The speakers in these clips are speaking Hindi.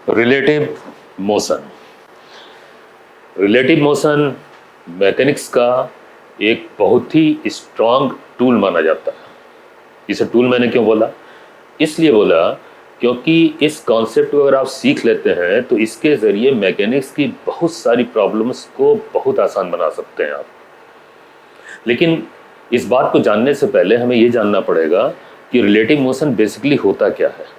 Relative motion. Relative motion mechanics का एक बहुत ही स्ट्रांग टूल माना जाता है। इसे टूल मैंने क्यों बोला? इसलिए बोला क्योंकि इस कॉन्सेप्ट को अगर आप सीख लेते हैं तो इसके ज़रिए मैकेनिक्स की बहुत सारी प्रॉब्लम्स को बहुत आसान बना सकते हैं आप। लेकिन इस बात को जानने से पहले हमें ये जानना पड़ेगा कि रिलेटिव मोशन बेसिकली होता क्या है।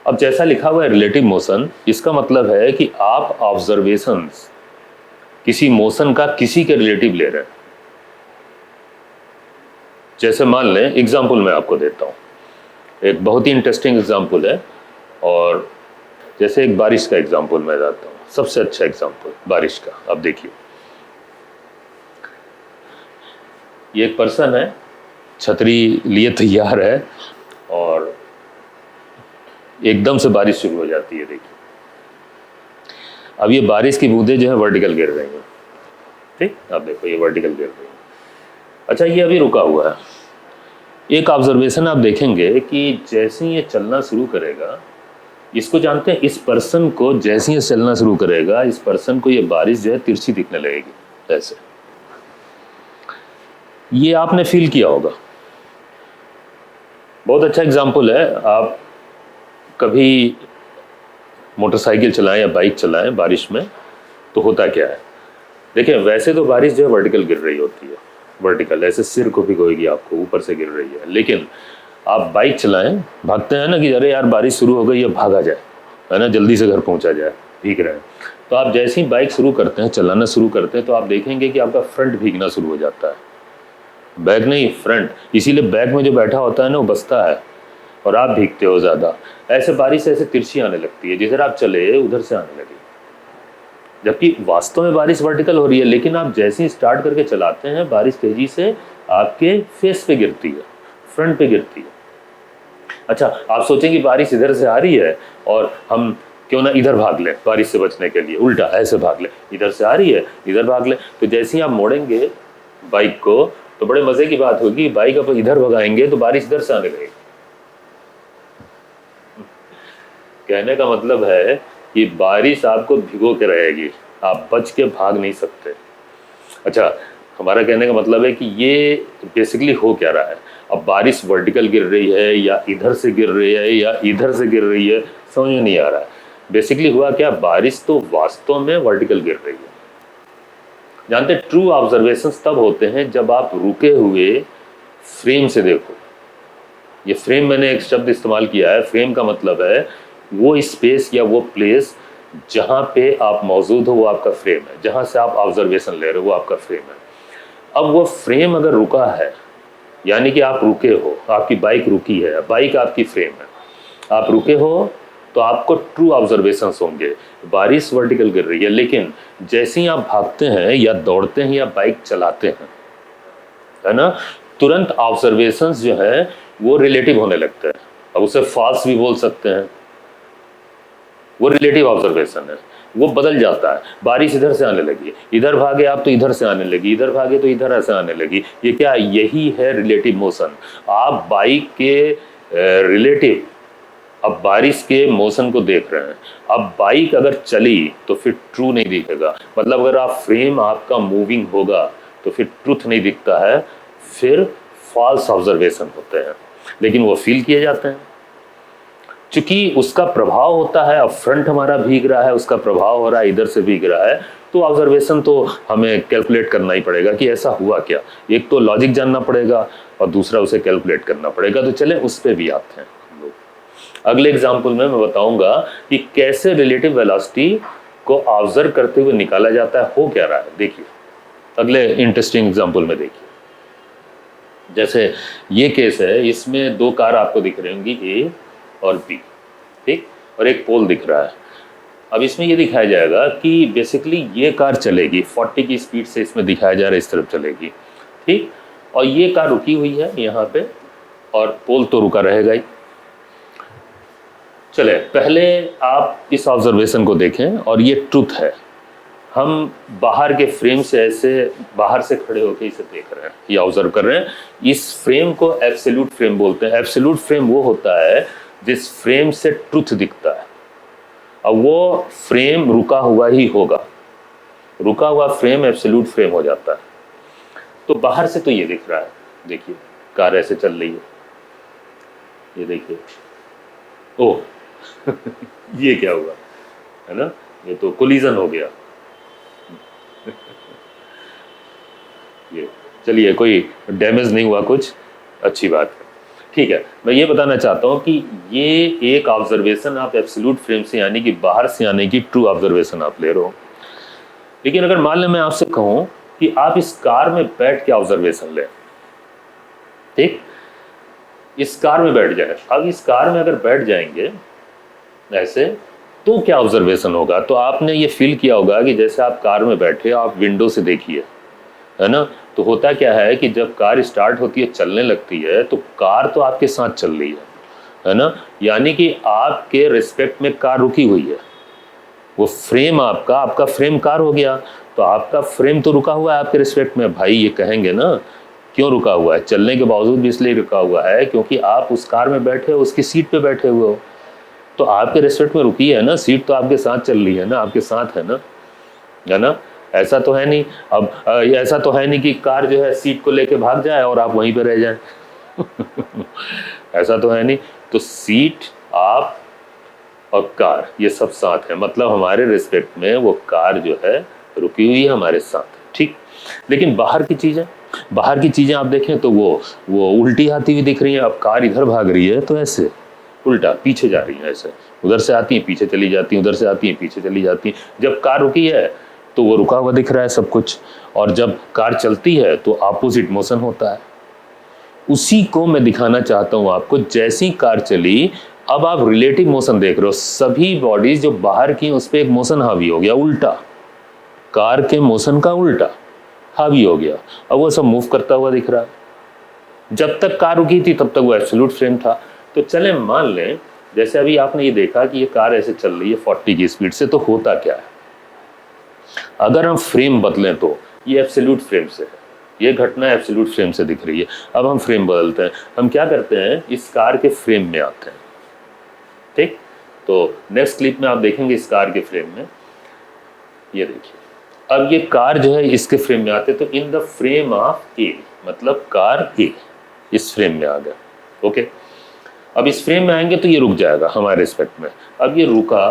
अब जैसा लिखा हुआ है रिलेटिव मोशन, इसका मतलब है कि आप ऑब्जर्वेशंस किसी मोशन का किसी के रिलेटिव ले रहे हैं। जैसे मान लें, एग्जाम्पल मैं आपको देता हूँ, एक बहुत ही इंटरेस्टिंग एग्जाम्पल है। और जैसे एक बारिश का एग्जाम्पल मैं देता हूँ, सबसे अच्छा एग्जाम्पल बारिश का। अब देखिए, ये एक पर्सन है, छतरी लिए तैयार है और एकदम से बारिश शुरू हो जाती है। देखिए, अब ये बारिश की बूंदें जो है वर्टिकल गिर रही हैं। ठीक, अब देखो ये वर्टिकल गिर रही है। अच्छा, ये अभी रुका हुआ है। एक ऑब्जर्वेशन आप देखेंगे कि जैसे ही ये चलना शुरू करेगा, इसको जानते हैं, इस पर्सन को जैसे ही चलना शुरू करेगा, इस पर्सन को ये बारिश जो है तिरछी दिखने लगेगी। ऐसे ये आपने फील किया होगा। बहुत अच्छा एग्जाम्पल है। आप कभी मोटरसाइकिल चलाएं या बाइक चलाएं बारिश में, तो होता क्या है? देखिए, वैसे तो बारिश जो है वर्टिकल गिर रही होती है, वर्टिकल ऐसे सिर को भिगोएगी आपको, ऊपर से गिर रही है। लेकिन आप बाइक चलाएं, भागते हैं ना कि अरे यार बारिश शुरू हो गई है, भागा जाए, है ना, जल्दी से घर पहुंचा जाए, भीग रहे हैं। तो आप जैसे ही बाइक शुरू करते हैं, चलाना शुरू करते हैं, तो आप देखेंगे कि आपका फ्रंट भीगना शुरू हो जाता है, बैक नहीं, फ्रंट। इसीलिए बैक में जो बैठा होता है ना वो बसता है और आप भीगते हो ज़्यादा। ऐसे बारिश ऐसे तिरछी आने लगती है, जिधर आप चले उधर से आने लगी, जबकि वास्तव में बारिश वर्टिकल हो रही है। लेकिन आप जैसे ही स्टार्ट करके चलाते हैं, बारिश तेजी से आपके फेस पे गिरती है, फ्रंट पे गिरती है। अच्छा, आप सोचेंगे बारिश इधर से आ रही है और हम क्यों ना इधर भाग लें बारिश से बचने के लिए, उल्टा ऐसे भाग लें, इधर से आ रही है इधर भाग लें। तो जैसे ही आप मोड़ेंगे बाइक को, तो बड़े मजे की बात होगी, बाइक आप इधर भगाएंगे तो बारिश इधर से आने लगेगी। कहने का मतलब है कि बारिश आपको भिगो के रहेगी, आप बच के भाग नहीं सकते। अच्छा, हमारा कहने का मतलब है कि ये बेसिकली हो क्या रहा है। अब बारिश वर्टिकल गिर रही है या इधर से गिर रही है या इधर से गिर रही है, समझ में नहीं आ रहा है। बेसिकली हुआ क्या, बारिश तो वास्तव में वर्टिकल गिर रही है। जानते, ट्रू ऑब्जर्वेशंस तब होते हैं जब आप रुके हुए फ्रेम से देखो। ये फ्रेम, मैंने एक शब्द इस्तेमाल किया है, फ्रेम का मतलब है वो स्पेस या वो प्लेस जहाँ पे आप मौजूद हो, वो आपका फ्रेम है। जहाँ से आप ऑब्जर्वेशन ले रहे हो वो आपका फ्रेम है। अब वो फ्रेम अगर रुका है, यानी कि आप रुके हो, आपकी बाइक रुकी है, बाइक आपकी फ्रेम है, आप रुके हो, तो आपको ट्रू ऑब्जर्वेशंस होंगे। बारिश वर्टिकल गिर रही है, लेकिन जैसे ही आप भागते हैं या दौड़ते हैं या बाइक चलाते हैं, है ना, तुरंत ऑब्जर्वेशंस जो है वो रिलेटिव होने लगते हैं। अब उसे फॉल्स भी बोल सकते हैं, वो रिलेटिव ऑब्जर्वेशन है, वो बदल जाता है। बारिश इधर से आने लगी, इधर भागे आप तो इधर से आने लगी, इधर भागे तो इधर ऐसे आने लगी। ये क्या, यही है रिलेटिव मोशन। आप बाइक के रिलेटिव अब बारिश के मोशन को देख रहे हैं। अब बाइक अगर चली तो फिर ट्रू नहीं दिखेगा, मतलब अगर आप फ्रेम आपका मूविंग होगा तो फिर ट्रूथ नहीं दिखता है, फिर फॉल्स ऑब्जर्वेशन होते हैं, लेकिन वो फील किए जाते हैं। चूंकि उसका प्रभाव होता है, अब फ्रंट हमारा भीग रहा है, उसका प्रभाव हो रहा है, इधर से भीग रहा है, तो ऑब्जर्वेशन तो हमें कैलकुलेट करना ही पड़ेगा कि ऐसा हुआ क्या। एक तो लॉजिक जानना पड़ेगा और दूसरा उसे कैलकुलेट करना पड़ेगा। तो चलें उस पर भी आते हैं हम लोग। अगले एग्जाम्पल में मैं बताऊंगा कि कैसे रिलेटिव वेलोसिटी को ऑब्जर्व करते हुए निकाला जाता है, हो क्या रहा है। देखिए, अगले इंटरेस्टिंग एग्जाम्पल में देखिए, जैसे ये केस है, इसमें दो कार आपको दिख रही होंगी, ए और बी, ठीक, और एक पोल दिख रहा है। अब इसमें ये दिखाया जाएगा कि बेसिकली ये कार चलेगी 40 की स्पीड से, इसमें दिखाया जा रहा है इस तरफ चलेगी, ठीक, और ये कार रुकी हुई है यहाँ पे और पोल तो रुका रहेगा ही। चले पहले आप इस ऑब्जर्वेशन को देखें, और ये ट्रुथ है। हम बाहर के फ्रेम से ऐसे बाहर से खड़े होकर इसे देख रहे हैं, ये ऑब्जर्व कर रहे हैं। इस फ्रेम को एब्सोल्यूट फ्रेम बोलते हैं। एब्सोल्यूट फ्रेम वो होता है जिस फ्रेम से ट्रुथ दिखता है। अब वो फ्रेम रुका हुआ ही होगा, रुका हुआ फ्रेम एब्सोल्यूट फ्रेम हो जाता है। तो बाहर से तो ये दिख रहा है, देखिए कार ऐसे चल रही है, ये देखिए, ओह ये क्या हुआ, है ना, ये तो कोलिजन हो गया। ये चलिए कोई डैमेज नहीं हुआ, कुछ अच्छी बात है, ठीक है। मैं ये बताना चाहता हूँ कि ये एक ऑब्जर्वेशन आप एब्सोल्यूट फ्रेम से यानी कि बाहर से आने की ट्रू ऑब्जर्वेशन आप ले रहे हो। लेकिन अगर मान लें मैं आपसे कहूँ कि आप इस कार में बैठ के ऑब्जर्वेशन लें, ठीक, इस कार में बैठ जाए, अब इस कार में अगर बैठ जाएंगे ऐसे तो क्या ऑब्जर्वेशन होगा। तो आपने ये फील किया होगा कि जैसे आप कार में बैठे, आप विंडो से देखिए, है ना, तो होता क्या है कि जब कार स्टार्ट होती है, चलने लगती है, तो कार तो आपके साथ चल रही है ना, यानी कि आपके रिस्पेक्ट में कार रुकी हुई है। वो फ्रेम आपका फ्रेम कार हो गया, तो आपका फ्रेम तो रुका हुआ है आपके रिस्पेक्ट में। भाई ये कहेंगे ना क्यों रुका हुआ है, चलने के बावजूद भी इसलिए रुका हुआ है क्योंकि आप उस कार में बैठे हो, उसकी सीट पे बैठे हुए हो, तो आपके रिस्पेक्ट में रुकी है ना, सीट तो आपके साथ चल रही है ना, आपके साथ है ना। ऐसा तो है नहीं, अब ऐसा तो है नहीं कि कार जो है सीट को लेके भाग जाए और आप वहीं पे रह जाएं। ऐसा तो है नहीं। तो सीट, आप और कार ये सब साथ है, मतलब हमारे रिस्पेक्ट में वो कार जो है रुकी हुई है हमारे साथ, ठीक। लेकिन बाहर की चीजें आप देखें तो वो उल्टी आती हुई दिख रही है। अब कार इधर भाग रही है तो ऐसे उल्टा पीछे जा रही है, ऐसे उधर से आती है पीछे चली जाती है, उधर से आती है पीछे चली जाती है। जब कार रुकी है तो वो रुका हुआ दिख रहा है सब कुछ, और जब कार चलती है तो अपोजिट मोशन होता है। उसी को मैं दिखाना चाहता हूं आपको। जैसी कार चली, अब आप रिलेटिव मोशन देख रहे हो, सभी बॉडीज जो बाहर की उस पर एक मोशन हावी हो गया, उल्टा, कार के मोशन का उल्टा हावी हो गया। अब वो सब मूव करता हुआ दिख रहा है। जब तक कार रुकी थी तब तक वो एब्सोल्यूट फ्रेम था। तो चले मान लें जैसे अभी आपने ये देखा कि ये कार ऐसे चल रही है 40 की स्पीड से, तो होता क्या है, अगर हम फ्रेम बदलें तो ये एब्सोल्यूट फ्रेम से है, ये घटना एब्सोल्यूट फ्रेम से दिख रही है। अब हम फ्रेम बदलते हैं, हम क्या करते हैं, इस कार के फ्रेम में आते हैं, ठीक। तो नेक्स्ट क्लिप में आप देखेंगे इस कार के फ्रेम में, ये देखिए, अब ये कार जो है इसके फ्रेम में आते, तो इन द फ्रेम ऑफ ए, मतलब कार ए इस फ्रेम में आ गया, ओके। अब इस फ्रेम में आएंगे तो ये रुक जाएगा हमारे रिस्पेक्ट में। अब ये रुका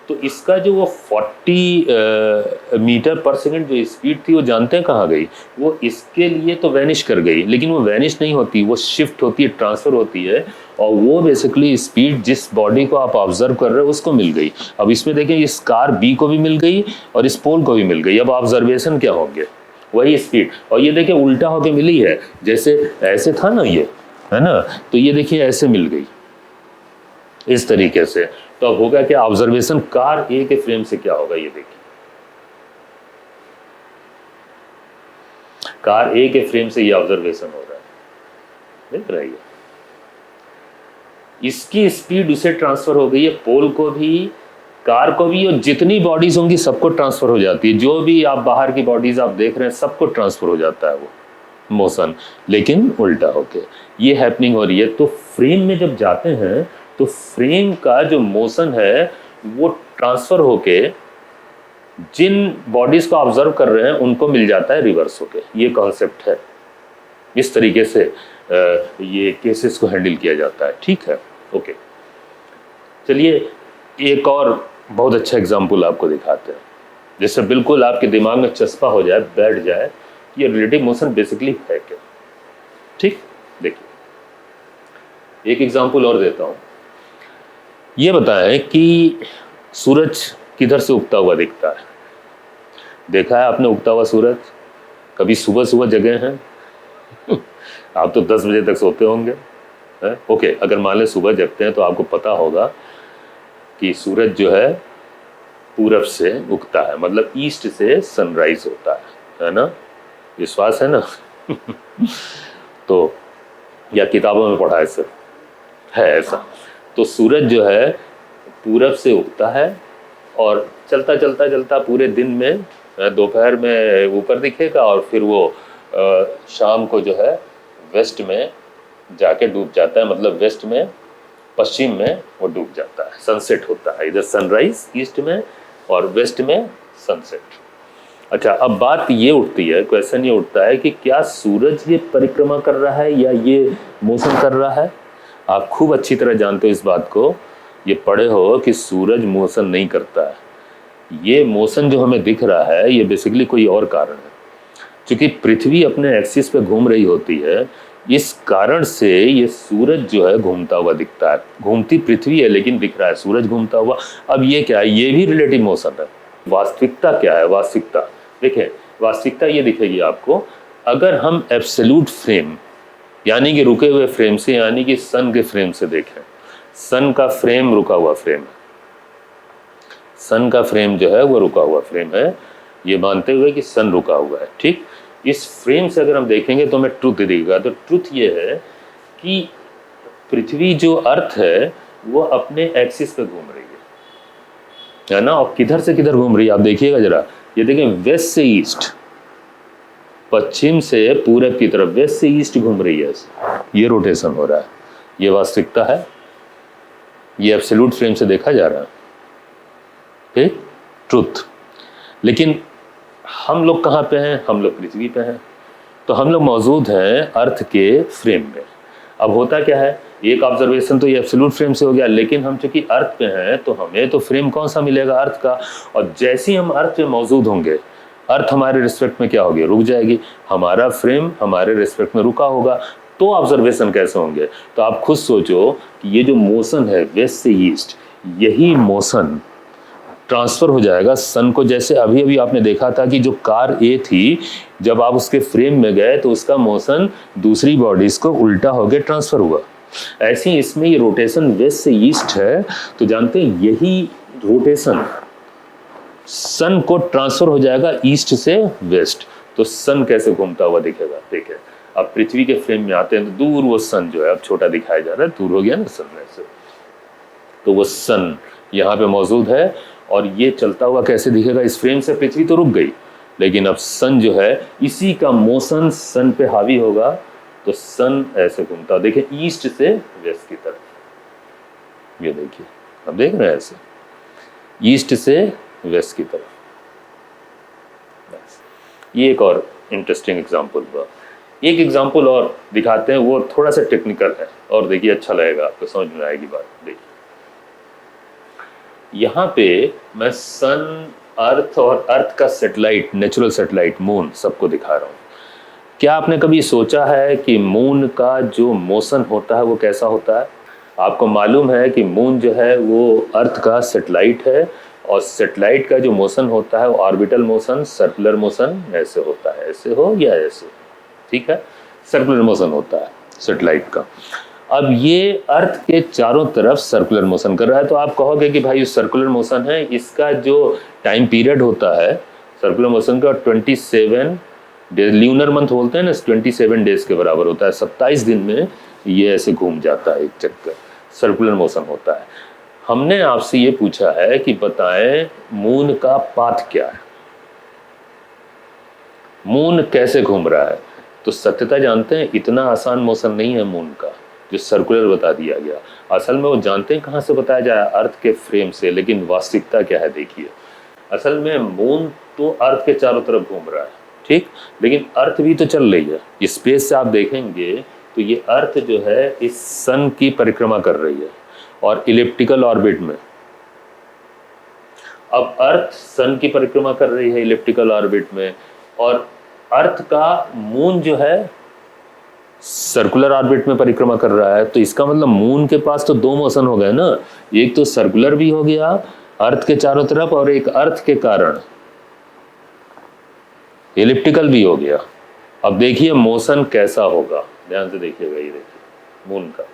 तो इसका जो वो 40 मीटर पर सेकंड जो स्पीड थी वो जानते हैं कहाँ गई, वो इसके लिए तो वैनिश कर गई, लेकिन वो वैनिश नहीं होती, वो शिफ्ट होती है, ट्रांसफर होती है, और वो बेसिकली स्पीड जिस बॉडी को आप ऑब्जर्व कर रहे हो उसको मिल गई। अब इसमें देखें, इस कार बी को भी मिल गई और इस पोल को भी मिल गई। अब ऑब्जर्वेशन क्या होंगे, वही स्पीड, और ये देखिए उल्टा होके मिली है, जैसे ऐसे था ना ये, है ना, तो ये देखिए ऐसे मिल गई इस तरीके से। तो अब होगा क्या, ऑब्जर्वेशन कार ए के फ्रेम से क्या होगा, ये देखिए कार ए के फ्रेम से ये ऑब्जर्वेशन हो रहा है, देख रही है, इसकी स्पीड उसे ट्रांसफर हो गई है, पोल को भी, कार को भी, और जितनी बॉडीज होंगी सबको ट्रांसफर हो जाती है। जो भी आप बाहर की बॉडीज आप देख रहे हैं सबको ट्रांसफर हो जाता है वो मोशन, लेकिन उल्टा होके ये हैपनिंग हो रही है। तो फ्रेम में जब जाते हैं तो फ्रेम का जो मोशन है वो ट्रांसफर होके जिन बॉडीज को ऑब्जर्व कर रहे हैं उनको मिल जाता है रिवर्स होके। ये कॉन्सेप्ट है, इस तरीके से ये केसेस को हैंडल किया जाता है, ठीक है, ओके। चलिए एक और बहुत अच्छा एग्जांपल आपको दिखाते हैं, जिससे बिल्कुल आपके दिमाग में चस्पा हो जाए, बैठ जाए, ये रिलेटिव मोशन बेसिकली है क्या, ठीक। देखिए एक एग्जांपल और देता हूं, ये बताएं कि सूरज किधर से उगता हुआ दिखता है। देखा है आपने उगता हुआ सूरज, कभी सुबह सुबह जगे हैं? आप तो 10 बजे तक सोते होंगे, ओके। अगर मान लें सुबह जगते हैं तो आपको पता होगा कि सूरज जो है पूरब से उगता है, मतलब ईस्ट से सनराइज होता है ना, विश्वास है ना? तो या किताबों में पढ़ा है ऐसा। तो सूरज जो है पूरब से उगता है और चलता चलता चलता पूरे दिन में, दोपहर में ऊपर दिखेगा और फिर वो शाम को जो है वेस्ट में जाके डूब जाता है, मतलब वेस्ट में पश्चिम में वो डूब जाता है, सनसेट होता है, इधर सनराइज ईस्ट में और वेस्ट में सनसेट। अच्छा, अब बात ये उठती है, क्वेश्चन ये उठता है कि क्या सूरज ये परिक्रमा कर रहा है या ये मोशन कर रहा है? आप खूब अच्छी तरह जानते हो इस बात को, ये पढ़े हो कि सूरज मोशन नहीं करता है। ये मोशन जो हमें दिख रहा है ये बेसिकली कोई और कारण है। क्योंकि पृथ्वी अपने एक्सिस पे घूम रही होती है, इस कारण से ये सूरज जो है घूमता हुआ दिखता है। घूमती पृथ्वी है लेकिन दिख रहा है सूरज घूमता हुआ। अब ये क्या है? ये भी रिलेटिव मोशन है। वास्तविकता क्या है? वास्तविकता देखिए, वास्तविकता ये दिखेगी आपको अगर हम एब्सोल्यूट फ्रेम यानी कि रुके हुए फ्रेम से, यानी कि सन के फ्रेम से देखें। सन का फ्रेम रुका हुआ फ्रेम है, सन का फ्रेम जो है वो रुका हुआ फ्रेम है, ये मानते हुए कि सन रुका हुआ है। ठीक, इस फ्रेम से अगर हम देखेंगे तो हमें ट्रुथ दिखेगा। तो ट्रुथ ये है कि पृथ्वी जो अर्थ है वो अपने एक्सिस पे घूम रही है ना। और किधर से किधर घूम रही है आप देखिएगा जरा, ये देखें, वेस्ट से ईस्ट, पश्चिम से पूरब की तरफ वेस्ट से ईस्ट घूम रही है, ये रोटेशन हो रहा है। ये वास्तविकता है, ये एब्सोल्यूट फ्रेम से देखा जा रहा है, ठीक, ट्रुथ। लेकिन हम लोग कहाँ पे हैं? हम लोग पृथ्वी पे हैं। तो हम लोग मौजूद हैं अर्थ के फ्रेम में। अब होता क्या है, एक ऑब्जर्वेशन तो ये एब्सोल्यूट फ्रेम से हो गया, लेकिन हम चूंकि अर्थ पे हैं तो हमें तो फ्रेम कौन सा मिलेगा? अर्थ का। और जैसे ही हम अर्थ पे मौजूद होंगे, अर्थ हमारे रिस्पेक्ट में क्या होगी? रुक जाएगी। हमारा फ्रेम हमारे रिस्पेक्ट में रुका होगा, तो ऑब्जर्वेशन कैसे होंगे? तो आप खुद सोचो कि ये जो मोशन है वेस्ट से ईस्ट, यही मोशन ट्रांसफर हो जाएगा सन को। जैसे अभी अभी आपने देखा था कि जो कार ए थी, जब आप उसके फ्रेम में गए तो उसका मोशन दूसरी बॉडीज को उल्टा होकर ट्रांसफर हुआ। ऐसे ही इसमें ये रोटेशन वेस्ट से ईस्ट है, तो जानते हैं यही रोटेशन सन को ट्रांसफर हो जाएगा ईस्ट से वेस्ट। तो सन कैसे घूमता हुआ दिखेगा? देखिए, अब पृथ्वी के फ्रेम में आते हैं तो दूर वो सन जो है, अब छोटा दिखाया जा रहा है, दूर हो गया ना सन में से, तो वो सन यहाँ पे मौजूद है। और ये चलता हुआ कैसे दिखेगा? इस फ्रेम से पृथ्वी तो रुक गई, लेकिन अब सन जो है इसी का मोशन सन पे हावी होगा, तो सन ऐसे घूमता, देखिए ईस्ट से वेस्ट की तरफ, ये देखिए, अब देख रहे हैं ऐसे ईस्ट से वेस्ट की तरफ। ये एक और इंटरेस्टिंग एग्जांपल हुआ। एक एग्जांपल और दिखाते हैं, वो थोड़ा सा टेक्निकल है और देखिए अच्छा लगेगा आपको, समझ में आएगी बात। देखिए यहाँ पे मैं सन, अर्थ और अर्थ का सैटेलाइट, नेचुरल सैटेलाइट मून, सबको दिखा रहा हूँ। क्या आपने कभी सोचा है कि मून का जो मोशन होता है वो कैसा होता है? आपको मालूम है कि मून जो है वो अर्थ का सैटेलाइट है, और सैटेलाइट का जो मोशन होता है वो ऑर्बिटल मोशन, सर्कुलर मोशन ऐसे होता है, ऐसे हो या ऐसे, ठीक है, सर्कुलर मोशन होता है सैटेलाइट का। अब ये अर्थ के चारों तरफ सर्कुलर मोशन कर रहा है, तो आप कहोगे कि भाई सर्कुलर मोशन है, इसका जो टाइम पीरियड होता है सर्कुलर मोशन का 27 डेज, ल्यूनर मंथ बोलते हैं ना, 27 डेज के बराबर होता है। 27 दिन में ये ऐसे घूम जाता है, एक चक्कर सर्कुलर मोशन होता है। हमने आपसे ये पूछा है कि बताएं मून का पाथ क्या है, मून कैसे घूम रहा है? तो सत्यता जानते हैं, इतना आसान मोशन नहीं है मून का जो सर्कुलर बता दिया गया। असल में वो जानते हैं कहाँ से बताया जाए, अर्थ के फ्रेम से। लेकिन वास्तविकता क्या है देखिए, असल में मून तो अर्थ के चारों तरफ घूम रहा है, ठीक, लेकिन अर्थ भी तो चल रही है। स्पेस से आप देखेंगे तो ये अर्थ जो है इस सन की परिक्रमा कर रही है और इलिप्टिकल ऑर्बिट में। अब अर्थ सन की परिक्रमा कर रही है इलिप्टिकल ऑर्बिट में, और अर्थ का मून जो है सर्कुलर ऑर्बिट में परिक्रमा कर रहा है। तो इसका मतलब मून के पास तो दो मोशन हो गए ना, एक तो सर्कुलर भी हो गया अर्थ के चारों तरफ, और एक अर्थ के कारण एलिप्टिकल भी हो गया। अब देखिए मोशन कैसा होगा, ध्यान से देखिएगा, ये देखिए मून का,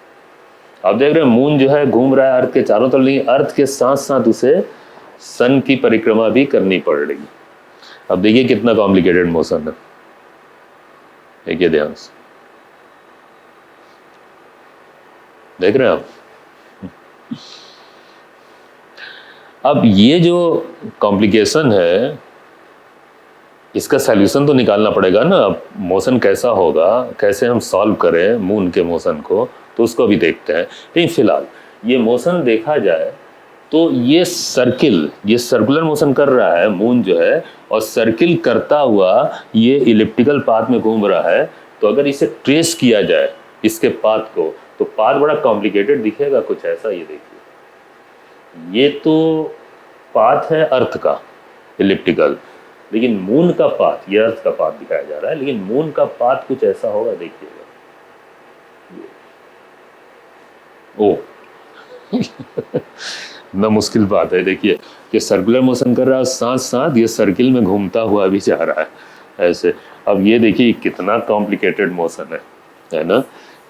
आप देख रहे हैं मून जो है घूम रहा है अर्थ के चारों तरफ, लेकिन अर्थ के साथ साथ उसे सन की परिक्रमा भी करनी पड़ रही। अब देखिए कितना कॉम्प्लिकेटेड मोशन है, देखिए ध्यान से, देख रहे हैं आप। अब ये जो कॉम्प्लिकेशन है इसका सॉल्यूशन तो निकालना पड़ेगा ना। अब मोशन कैसा होगा, कैसे हम सॉल्व करें मून के मोशन को, तो उसको भी देखते हैं। लेकिन फिलहाल ये मोशन देखा जाए तो ये सर्कुलर मोशन कर रहा है मून जो है, और सर्किल करता हुआ ये इलिप्टिकल पाथ में घूम रहा है। तो अगर इसे ट्रेस किया जाए इसके पाथ को, तो पाथ बड़ा कॉम्प्लिकेटेड दिखेगा, कुछ ऐसा। ये देखिए, ये तो पाथ है अर्थ का इलिप्टिकल, लेकिन मून का पाथ, ये अर्थ का पाथ दिखाया जा रहा है, लेकिन मून का पाथ कुछ ऐसा होगा, देखिएगा। ओ ना मुश्किल बात है। देखिए कि सर्कुलर मोशन कर रहा है, साथ साथ ये सर्किल में घूमता हुआ भी जा रहा है ऐसे। अब ये देखिए कितना कॉम्प्लिकेटेड मोशन है ना।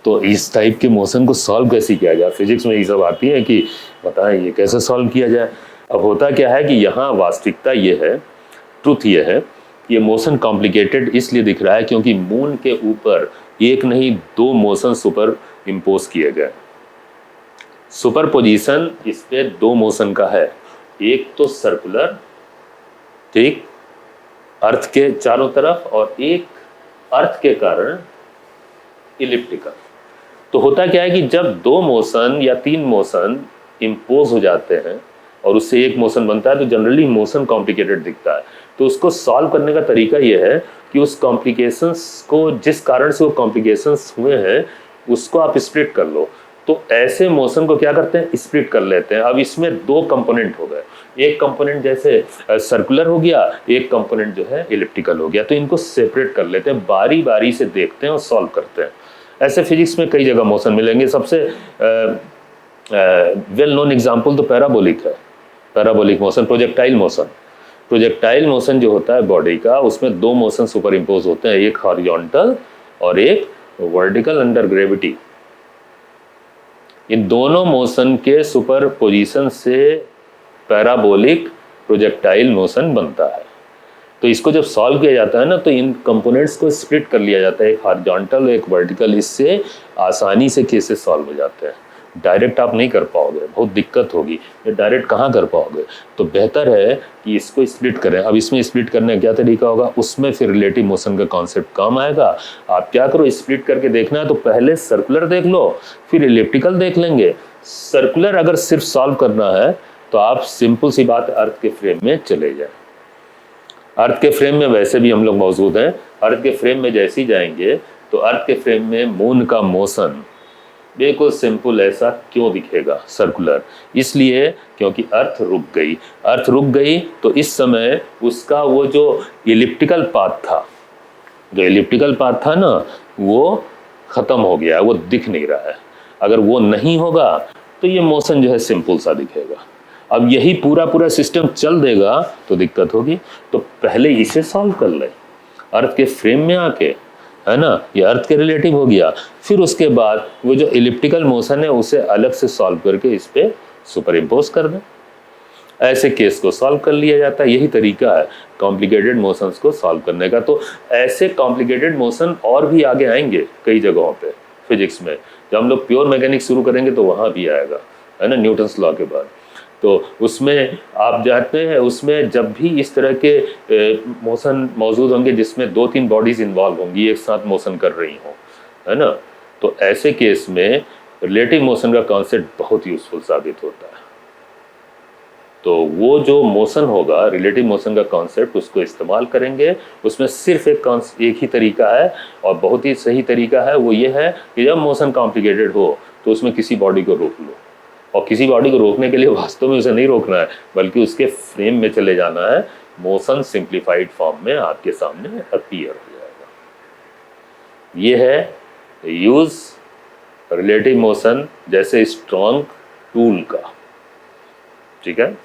तो इस टाइप के मोशन को सॉल्व कैसे किया जाए, फिजिक्स में ये सब आती है कि बताएं ये कैसे सॉल्व किया जाए। अब होता क्या है कि यहाँ वास्तविकता ये है, ट्रुथ ये है, ये मोशन कॉम्प्लिकेटेड इसलिए दिख रहा है क्योंकि मून के ऊपर एक नहीं दो मोशन सुपर इम्पोज किए गए। सुपर पोजिशन इस पे दो मोशन का है, एक तो सर्कुलर, ठीक, अर्थ के चारों तरफ, और एक अर्थ के कारण इलिप्टिकल। तो होता क्या है कि जब दो मोशन या तीन मोशन इम्पोज हो जाते हैं और उससे एक मोशन बनता है, तो जनरली मोशन कॉम्प्लिकेटेड दिखता है। तो उसको सॉल्व करने का तरीका यह है कि उस कॉम्प्लिकेशंस को, जिस कारण से वो कॉम्प्लिकेशंस हुए हैं, उसको आप स्प्लिट कर लो। तो ऐसे मोशन को क्या करते हैं, स्प्लिट कर लेते हैं। अब इसमें दो कंपोनेंट हो गए, एक कंपोनेंट जैसे सर्कुलर हो गया, एक कंपोनेंट जो है इलिप्टिकल हो गया। तो इनको सेपरेट कर लेते हैं, बारी बारी से देखते हैं और सॉल्व करते हैं। ऐसे फिजिक्स में कई जगह मोशन मिलेंगे। सबसे वेल नोन एग्जाम्पल तो पैराबोलिक है, पैराबोलिक मोशन, प्रोजेक्टाइल मोशन जो होता है बॉडी का, उसमें दो मोशन सुपर इम्पोज होते हैं, एक हॉरिजॉन्टल और एक वर्टिकल अंडर ग्रेविटी। इन दोनों मोशन के सुपर पोजिशन से पैराबोलिक प्रोजेक्टाइल मोशन बनता है। तो इसको जब सॉल्व किया जाता है ना, तो इन कंपोनेंट्स को स्प्लिट कर लिया जाता है, एक हॉरिजॉन्टल एक वर्टिकल। इससे आसानी से केसेस सॉल्व हो जाते हैं। डायरेक्ट आप नहीं कर पाओगे, बहुत दिक्कत होगी, ये डायरेक्ट कहाँ कर पाओगे। तो बेहतर है कि इसको स्प्लिट करें। अब इसमें स्प्लिट करने का क्या तरीका होगा, उसमें फिर रिलेटिव मोशन का कॉन्सेप्ट काम आएगा। आप क्या करो, स्प्लिट करके देखना है तो पहले सर्कुलर देख लो, फिर इलिप्टिकल देख लेंगे। सर्कुलर अगर सिर्फ सॉल्व करना है तो आप सिंपल सी बात, अर्थ के फ्रेम में चले जाए। अर्थ के फ्रेम में वैसे भी हम लोग मौजूद हैं। अर्थ के फ्रेम में जैसे ही जाएंगे तो अर्थ के फ्रेम में मून का मोशन बिल्कुल सिंपल ऐसा क्यों दिखेगा, सर्कुलर, इसलिए क्योंकि अर्थ रुक गई। तो इस समय उसका वो जो इलिप्टिकल पाथ था ना, वो खत्म हो गया, वो दिख नहीं रहा है। अगर वो नहीं होगा तो ये मोशन जो है सिंपल सा दिखेगा। अब यही पूरा सिस्टम चल देगा तो दिक्कत होगी। तो पहले इसे सॉल्व कर ले अर्थ के फ्रेम में आके, है ना, ये अर्थ के रिलेटिव हो गया। फिर उसके बाद वो जो इलिप्टिकल मोशन है उसे अलग से सॉल्व करके इस पे सुपर इम्पोज कर दें। ऐसे केस को सॉल्व कर लिया जाता है। यही तरीका है कॉम्प्लिकेटेड मोशंस को सॉल्व करने का। तो ऐसे कॉम्प्लिकेटेड मोशन और भी आगे आएंगे कई जगहों पे फिजिक्स में। जब हम लोग प्योर मैकेनिक्स शुरू करेंगे तो वहाँ भी आएगा, है ना, न्यूटन्स लॉ के बाद। तो उसमें आप जानते हैं, उसमें जब भी इस तरह के मोशन मौजूद होंगे जिसमें दो तीन बॉडीज इन्वॉल्व होंगी, एक साथ मोशन कर रही हों, है ना, तो ऐसे केस में रिलेटिव मोशन का कॉन्सेप्ट बहुत यूजफुल साबित होता है। तो वो जो मोशन होगा, रिलेटिव मोशन का कॉन्सेप्ट, उसको इस्तेमाल करेंगे। उसमें सिर्फ एक ही तरीका है और बहुत ही सही तरीका है। वो ये है कि जब मोशन कॉम्प्लिकेटेड हो तो उसमें किसी बॉडी को रोक लो, और किसी बॉडी को रोकने के लिए वास्तव में उसे नहीं रोकना है, बल्कि उसके फ्रेम में चले जाना है। मोशन सिंप्लीफाइड फॉर्म में आपके सामने अपीयर हो जाएगा। ये है यूज रिलेटिव मोशन जैसे स्ट्रॉन्ग टूल का, ठीक है।